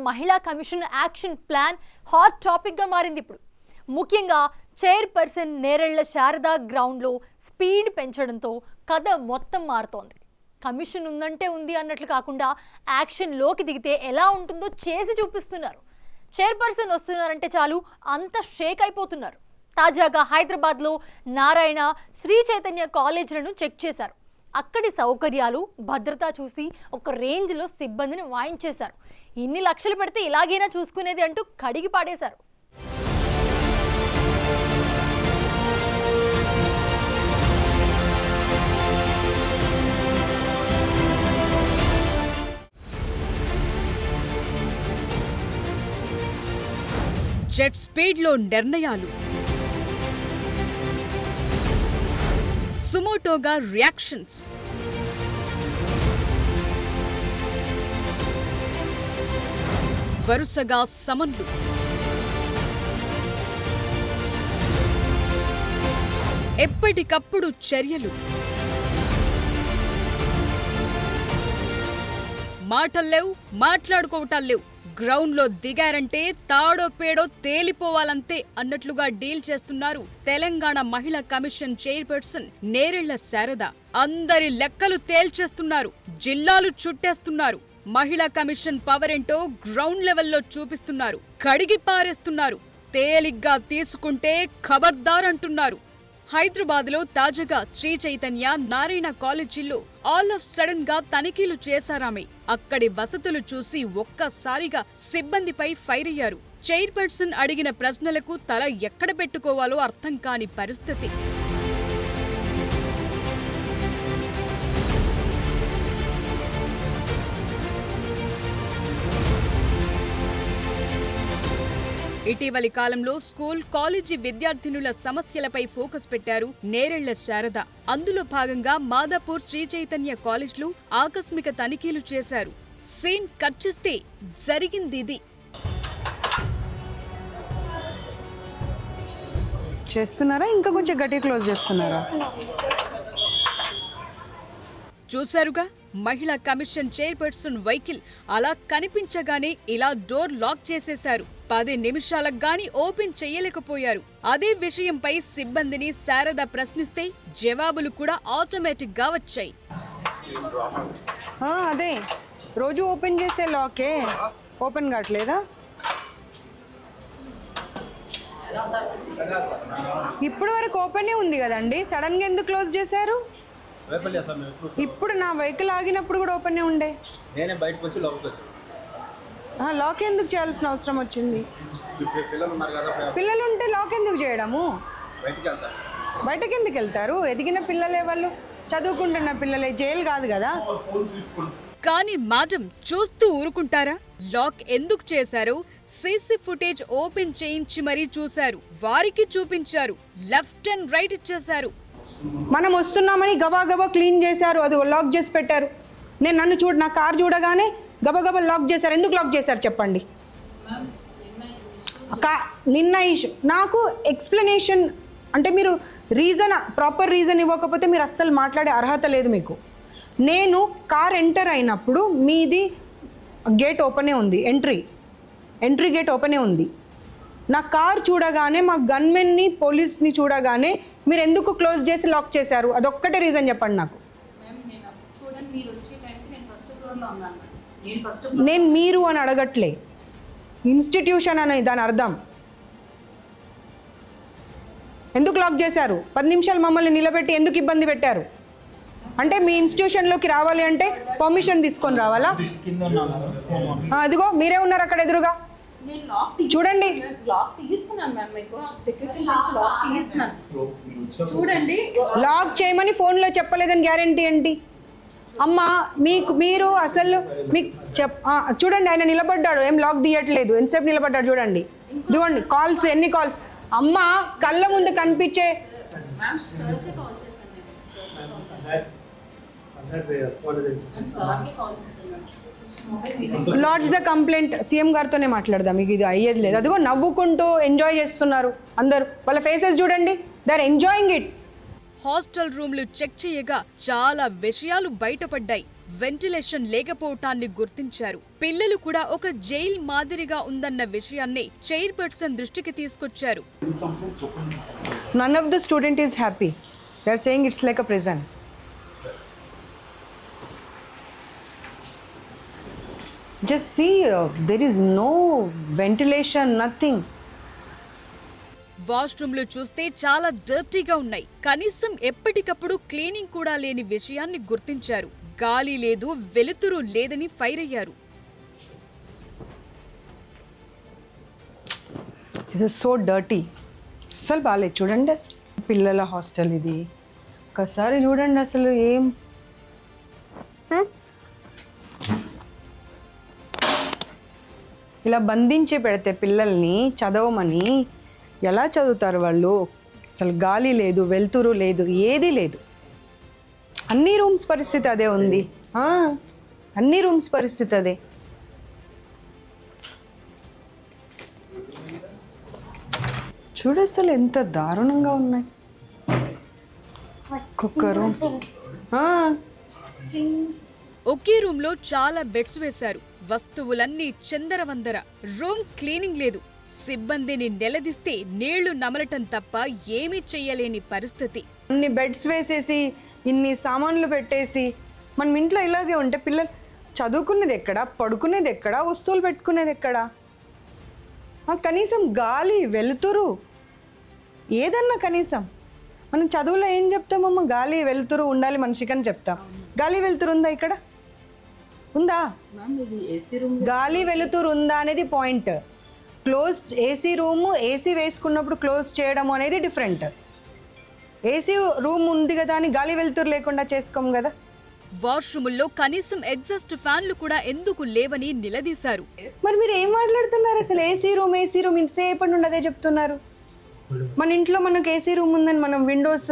మహిళా commission action plan hot టాపిక్గా మారింది. ఇప్పుడు ముఖ్యంగా చైర్పర్సన్ నేరెళ్ల శారద గ్రౌండ్లో స్పీడ్ పెంచడంతో కథ మొత్తం మారుతోంది. కమిషన్ ఉందంటే ఉంది అన్నట్లు కాకుండా యాక్షన్లోకి దిగితే ఎలా ఉంటుందో చేసి చూపిస్తున్నారు. చైర్పర్సన్ వస్తున్నారంటే చాలు అంత షేక్ అయిపోతున్నారు. తాజాగా హైదరాబాద్లో నారాయణ శ్రీ చైతన్య కాలేజీలను చెక్ చేశారు. అక్కడి సౌకర్యాలు భద్రత చూసి ఒక రేంజ్లో సిబ్బందిని వాయించేశారు. ఇన్ని లక్షలు పెడితే ఇలాగైనా చూసుకునేది అంటూ కడిగి పాడేశారు. జెట్ స్పీడ్లో నిర్ణయాలు, సుమోటోగా రియాక్షన్స్, వరుసగా సమన్లు, ఎప్పటికప్పుడు చర్యలు, మాటల్లేవు, మాట్లాడుకోవటాల్లేవు. గ్రౌండ్లో దిగారంటే తాడో పేడో తేలిపోవాలంతే అన్నట్లుగా డీల్ చేస్తున్నారు తెలంగాణ మహిళా కమిషన్ చైర్పర్సన్ నేరెళ్ల శారద. అందరి లెక్కలు తేల్చేస్తున్నారు, జిల్లాలు చుట్టేస్తున్నారు. మహిళా కమిషన్ పవర్ ఏంటో గ్రౌండ్ లెవెల్లో చూపిస్తున్నారు, కడిగి పారేస్తున్నారు. తేలిగ్గా తీసుకుంటే ఖబర్దార్ అంటున్నారు. హైదరాబాద్లో తాజాగా శ్రీ చైతన్య నారాయణ కాలేజీల్లో ఆల్ ఆఫ్ సడన్ గా తనిఖీలు చేశారామె. అక్కడి వసతులు చూసి ఒక్కసారిగా సిబ్బందిపై ఫైర్ అయ్యారు. చైర్పర్సన్ అడిగిన ప్రశ్నలకు తల ఎక్కడ పెట్టుకోవాలో అర్థం కాని పరిస్థితి. ఇటీవలి కాలంలో స్కూల్, కాలేజీ విద్యార్థినుల సమస్యలపై ఫోకస్ పెట్టారు నేరెళ్ల శారద. అందులో భాగంగా మాదాపూర్ శ్రీ చైతన్య కాలేజ్లో ఆకస్మిక తనిఖీలు చేశారు. సీన్ కట్ చేస్తే జరిగిందిది. చేస్తున్నారా ఇంకా కొంచెం గట్టి క్లోజ్ చేస్తున్నారా? చూశారుగా, మహిళా కమిషన్ చైర్పర్సన్ వెహికల్ అలా కనిపించగానే ఇలా డోర్ లాక్ చేసేశారు. 10 నిమిషాలకు గాని ఓపెన్ చెయ్యలేకపోయారు. అదే విషయంపై సిబ్బందిని శారద ప్రశ్నిస్తే జవాబులు కూడా ఆటోమేటిక్ గా వచ్చాయి. అదే రోజు ఓపెన్ చేసే లాకే ఓపెన్ కావట్లేదా? ఇప్పుడు వరకు ఓపెనే ఉంది కదండి, సడన్ గా ఎందుకు క్లోజ్ చేశారు? ఇప్పుడు నా వెహికల్ ఆగినప్పుడు కూడా ఓపెన్ ఉండే. లాక్ ఎందుకు చేయాల్సిన అవసరం వచ్చింది? పిల్లలు ఉంటే లాక్ ఎందుకు చేయడము? బయటకి ఎందుకు వెళ్తారు? ఎదిగిన పిల్లలే, వాళ్ళు చదువుకుంటున్న పిల్లలే, జైలు కాదు కదా. కానీ మేడం చూస్తూ ఊరుకుంటారా? లాక్ ఎందుకు చేశారో సీసీ ఫుటేజ్ ఓపెన్ చేయించి మరీ చూశారు. వారికి చూపించారు, లెఫ్ట్ అండ్ రైట్ ఇచ్చేశారు. మనం వస్తున్నామని గబా క్లీన్ చేశారు, అది లాక్ చేసి పెట్టారు. నన్ను నా కార్ చూడగానే గబా లాక్ చేశారు. ఎందుకు లాక్ చేశారు చెప్పండి? నిన్న నాకు ఎక్స్ప్లెనేషన్ అంటే మీరు ప్రాపర్ రీజన్ ఇవ్వకపోతే మీరు అస్సలు మాట్లాడే అర్హత లేదు మీకు. నేను కార్ ఎంటర్ అయినప్పుడు మీది గేట్ ఓపెనే ఉంది, ఎంట్రీ గేట్ ఓపెనే ఉంది. నా కార్ చూడగానే మా గన్మెన్ని, పోలీస్ని చూడగానే మీరు ఎందుకు క్లోజ్ చేసి లాక్ చేశారు? అదొక్కటే రీజన్ చెప్పండి నాకు. నేను మీరు అని అడగట్లే, ఇన్స్టిట్యూషన్ అని దాని అర్థం. ఎందుకు లాక్ చేశారు? 10 నిమిషాలు మమ్మల్ని నిలబెట్టి ఎందుకు ఇబ్బంది పెట్టారు? అంటే మీ ఇన్స్టిట్యూషన్లోకి రావాలి అంటే పర్మిషన్ తీసుకొని రావాలా? అదిగో మీరే ఉన్నారు అక్కడ ఎదురుగా, చూడండి. లాక్ చేయమని ఫోన్లో చెప్పలేదని గ్యారంటీ ఏంటి? అమ్మా మీరు అసలు మీకు చూడండి, ఆయన నిలబడ్డాడు, ఏం లాక్ తీయట్లేదు. ఎంతసేపు నిలబడ్డాడు చూడండి. ఇదిగోండి కాల్స్, ఎన్ని కాల్స్. అమ్మ కళ్ళ ముందు కనిపించే లాడ్జ్ ద కంప్లైంట్. సీఎం గారితోనే మాట్లాడదాం, మీకు ఇది అయ్యేది లేదు. అదిగో నవ్వుకుంటూ ఎంజాయ్ చేస్తున్నారు అందరూ, వాళ్ళ ఫేసెస్ చూడండి, they are enjoying it. Hostel రూమ్లు చెక్ చేయగా చాలా విషయాలు బయటపడ్డాయి. వెంటిలేషన్ లేకపోవటాన్ని గుర్తించారు. పిల్లలు కూడా ఒక జైల్ మాదిరిగా ఉందన్న విషయాన్ని చైర్పర్సన్ దృష్టికి తీసుకొచ్చారు. None of the student is happy. They are saying it's like a prison. Just see, there is no ventilation, nothing. వాష్రూమ్లు చూస్తే చాలా డర్టీగా ఉన్నాయి. కనీసం ఎప్పటికప్పుడు క్లీనింగ్ కూడా లేని విషయాన్ని గుర్తించారు. గాలి లేదు, వెలుతురు లేదని ఫైర్ అయ్యారు. This is so dirty. అసలు బాగాలేదు చూడండి. అసలు పిల్లల హాస్టల్ ఇది. ఒకసారి చూడండి అసలు ఏం ఇలా బంధించి పెడితే పిల్లల్ని చదవమని ఎలా చదువుతారు వాళ్ళు? అసలు గాలి లేదు, వెలుతురు లేదు, ఏదీ లేదు. అన్ని రూమ్స్ పరిస్థితి అదే ఉంది. అన్ని రూమ్స్ పరిస్థితి అదే. చూడు అసలు ఎంత దారుణంగా ఉన్నాయి. ఒక్కొక్క రూమ్. ఒకే రూమ్ లో చాలా బెడ్స్ వేశారు. వస్తువులన్నీ చిందరవందర. రూమ్ క్లీనింగ్ లేదు. సిబ్బందిని నిలదీస్తే నీళ్లు నమలటం తప్ప ఏమీ చెయ్యలేని పరిస్థితి. అన్ని బెడ్స్ వేసేసి ఇన్ని సామాన్లు పెట్టేసి మనం ఇంట్లో ఇలాగే ఉంటే పిల్లలు చదువుకునేది ఎక్కడ, పడుకునేది ఎక్కడ, వస్తువులు పెట్టుకునేది ఎక్కడ? కనీసం గాలి, వెలుతురు ఏదన్నా కనీసం. మనం చదువులో ఏం చెప్తామమ్మ? గాలి వెలుతురు ఉండాలి మనిషికి అని చెప్తాం. గాలి వెలుతురు ఉందా ఇక్కడ? ఉందా? గాలి వెలుతురు ఉందా అనేది point. Close AC room, AC వేసుకున్నప్పుడు క్లోజ్ చేయడం అనేది డిఫరెంట్. ఏసీ రూమ్ ఉంది కదా అని గాలి వెలుతురు లేకుండా చేసుకోం కదా. వాష్రూముల్లో కనీసం ఎగ్జాస్ట్ ఫ్యాన్లు కూడా ఎందుకు లేవని నిలదీశారు. మరి మీరు ఏం మాట్లాడుతున్నారు అసలు? ఏసీ రూమ్ ఇంతసేపటి నుండి అదే చెప్తున్నారు. మన ఇంట్లో మనకు ఏసీ రూమ్ ఉందని మనం విండోస్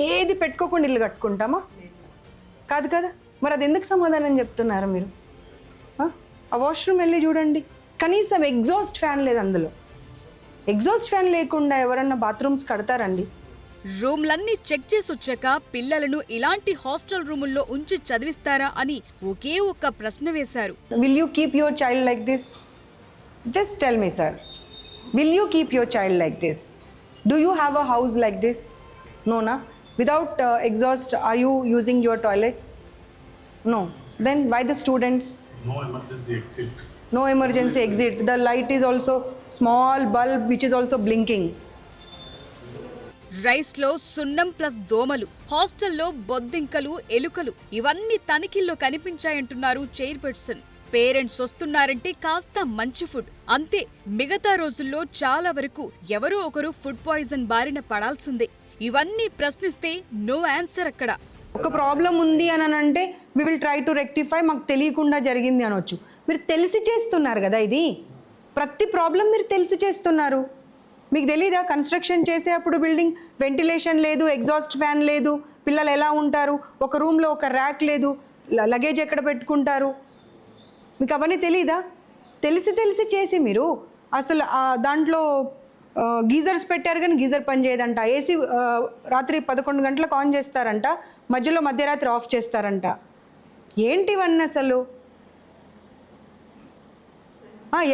ఏది పెట్టుకోకుండా ఇల్లు కట్టుకుంటామా? కాదు కదా. మరి అది ఎందుకు సమాధానం చెప్తున్నారు మీరు? ఆ వాష్రూమ్ వెళ్ళి చూడండి, కనీసం ఎగ్జాస్ట్ ఫ్యాన్ లేదు అందులో. ఎగ్జాస్ట్ ఫ్యాన్ లేకుండా ఎవరన్నా బాత్రూమ్స్ కడతారండి? రూమ్లన్నీ చెక్ చేసొచ్చాక పిల్లలను ఇలాంటి హాస్టల్ రూముల్లో ఉంచి చదివిస్తారా అని ఒకే ఒక్క ప్రశ్న వేశారు. Will you keep your child like this? Just tell me, sir. Will you keep your child like this? Do you have a house like this? No, na? Without exhaust, are you using your toilet? No. Then why the students? No emergency exit. No emergency exit. The light is also small bulb which is also blinking. Rice లో సున్నం plus దోమలు, హాస్టల్లో బొద్దింకలు, ఎలుకలు ఇవన్నీ తనిఖీల్లో కనిపించాయంటున్నారు chairperson. Parents వస్తున్నారంటే కాస్త మంచి ఫుడ్ అంతే. మిగతా రోజుల్లో చాలా వరకు ఎవరో ఒకరు ఫుడ్ పాయిజన్ బారిన పడాల్సిందే. ఇవన్నీ ప్రశ్నిస్తే నో ఆన్సర్ అక్కడ. ఒక ప్రాబ్లం ఉంది అని అంటే we will try to rectify, మాకు తెలియకుండా జరిగింది అనొచ్చు. మీరు తెలిసి చేస్తున్నారు కదా ఇది. ప్రతి ప్రాబ్లం మీరు తెలిసి చేస్తున్నారు. మీకు తెలీదా? కన్స్ట్రక్షన్ చేసేటప్పుడు బిల్డింగ్ వెంటిలేషన్ లేదు, ఎగ్జాస్ట్ ఫ్యాన్ లేదు, పిల్లలు ఎలా ఉంటారు, ఒక రూమ్లో ఒక ర్యాక్ లేదు, లగేజ్ ఎక్కడ పెట్టుకుంటారు, మీకు అవన్నీ తెలీదా? తెలిసి చేసి మీరు అసలు దాంట్లో గీజర్స్ పెట్టారు కానీ గీజర్ పని చేయదంట. ఏసీ రాత్రి 11 గంటలకు ఆన్ చేస్తారంట, మధ్యరాత్రి ఆఫ్ చేస్తారంట. ఏంటివన్నీ అసలు?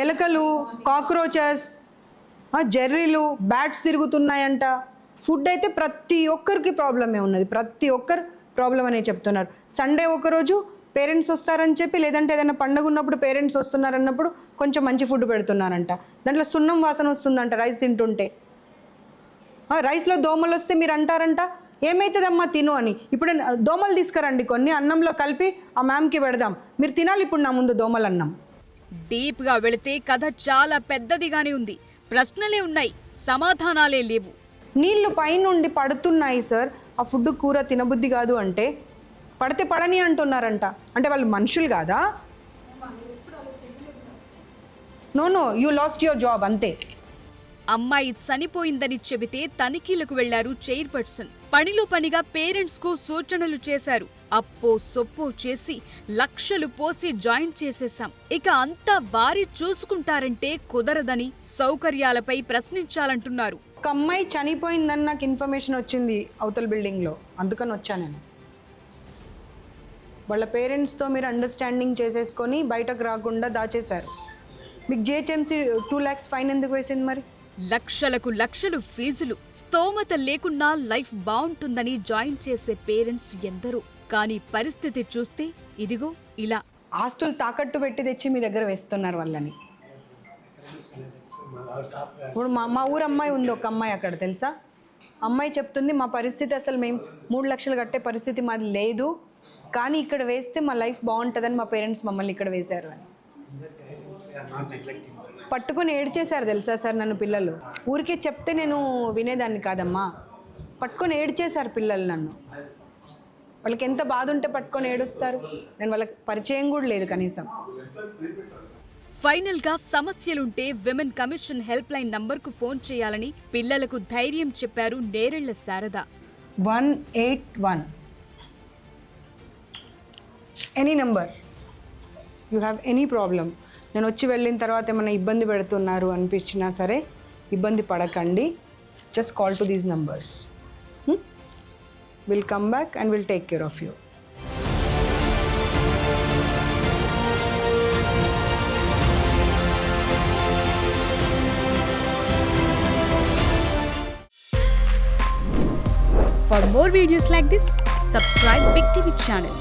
ఎలకలు, కాక్రోచెస్, జెర్రీలు, బ్యాట్స్ తిరుగుతున్నాయంట. ఫుడ్ అయితే ప్రతి ఒక్కరికి ప్రాబ్లమే ఉన్నది. ప్రతి ఒక్కరు ప్రాబ్లం అనే చెప్తున్నారు. సండే ఒకరోజు పేరెంట్స్ వస్తారని చెప్పి, లేదంటే ఏదైనా పండుగ ఉన్నప్పుడు పేరెంట్స్ వస్తున్నారన్నప్పుడు కొంచెం మంచి ఫుడ్ పెడుతున్నారంట. దాంట్లో సున్నం వాసన వస్తుందంట రైస్ తింటుంటే. రైస్లో దోమలు వస్తే మీరు అంటారంట ఏమవుతుందమ్మా తిను అని. ఇప్పుడు దోమలు తీసుకురండి కొన్ని, అన్నంలో కలిపి ఆ మ్యామ్కి పెడదాం, మీరు తినాలి ఇప్పుడు నా ముందు దోమలు అన్నం. డీప్గా వెళితే కథ చాలా పెద్దదిగానే ఉంది. ప్రశ్నలే ఉన్నాయి, సమాధానాలే లేవు. నీళ్లు పైనుండి పడుతున్నాయి సార్, ఆ ఫుడ్ కూర తినబుద్ధి కాదు అంటే పడితే పడని అంటున్నారంట. అంటే వాళ్ళు మనుషులు కాదా? No you lost your job అంతే. అమ్మాయి చనిపోయిందని చెబితే తనిఖీలకు వెళ్లారు చైర్పర్సన్. పనిలో పనిగా పేరెంట్స్ కు సూచనలు చేశారు. అప్పో సొప్పో చేసి లక్షలు పోసి జాయిన్ చేసేశాం, ఇక అంతా వారి చూసుకుంటారంటే కుదరదని సౌకర్యాలపై ప్రశ్నించాలంటున్నారు. ఒక అమ్మాయి చనిపోయిందని నాకు ఇన్ఫర్మేషన్ వచ్చింది అవతల బిల్డింగ్లో, అందుకని వచ్చా నేను. వాళ్ళ పేరెంట్స్తో మీరు అండర్స్టాండింగ్ చేసేసుకొని బయటకు రాకుండా దాచేశారు. మీకు జిహెచ్ఎంసీ 2 lakhs ఫైన్ ఎందుకు వేసింది మరి? లక్షలకు లక్షలు ఫీజులు, స్తోమత లేకున్నా లైఫ్ బావుంటుందని జాయిన్ చేసే పేరెంట్స్ ఎందరో. కానీ పరిస్థితి చూస్తే ఇదిగో ఇలా. ఆస్తులు తాకట్టు పెట్టి తెచ్చి మీ దగ్గర వేస్తున్నారు వాళ్ళని. ఇప్పుడు మా ఊరు అమ్మాయి ఉంది, ఒక అమ్మాయి అక్కడ తెలుసా, అమ్మాయి చెప్తుంది మా పరిస్థితి అసలు మేము 3 లక్షలు కట్టే పరిస్థితి మాది లేదు, కానీ ఇక్కడ వేస్తే మా లైఫ్ బాగుంటుందని మా పేరెంట్స్ మమ్మల్ని ఇక్కడ వేశారు అని. పట్టుకొని ఏడ్చేశారు తెలుసా సార్ నన్ను పిల్లలు. ఊరికే చెప్తే నేను వినేదాన్ని కాదమ్మా, పట్టుకొని ఏడ్చేశారు పిల్లలు నన్ను. వాళ్ళకి ఎంత బాధ ఉంటే పట్టుకొని ఏడుస్తారు? నేను వాళ్ళకి పరిచయం కూడా లేదు కనీసం. ఫైనల్ గా సమస్యలుంటే విమెన్ కమిషన్ హెల్ప్ లైన్ నంబర్కు ఫోన్ చేయాలని పిల్లలకు ధైర్యం చెప్పారు Nerella Sharada. 181 any number, you have any problem. నేను వచ్చి వెళ్ళిన తర్వాత ఏమైనా ఇబ్బంది పెడుతున్నారు అనిపించినా సరే ఇబ్బంది పడకండి, just call to these numbers. Will come back and will take care of you. For more videos like this, subscribe Big TV channel.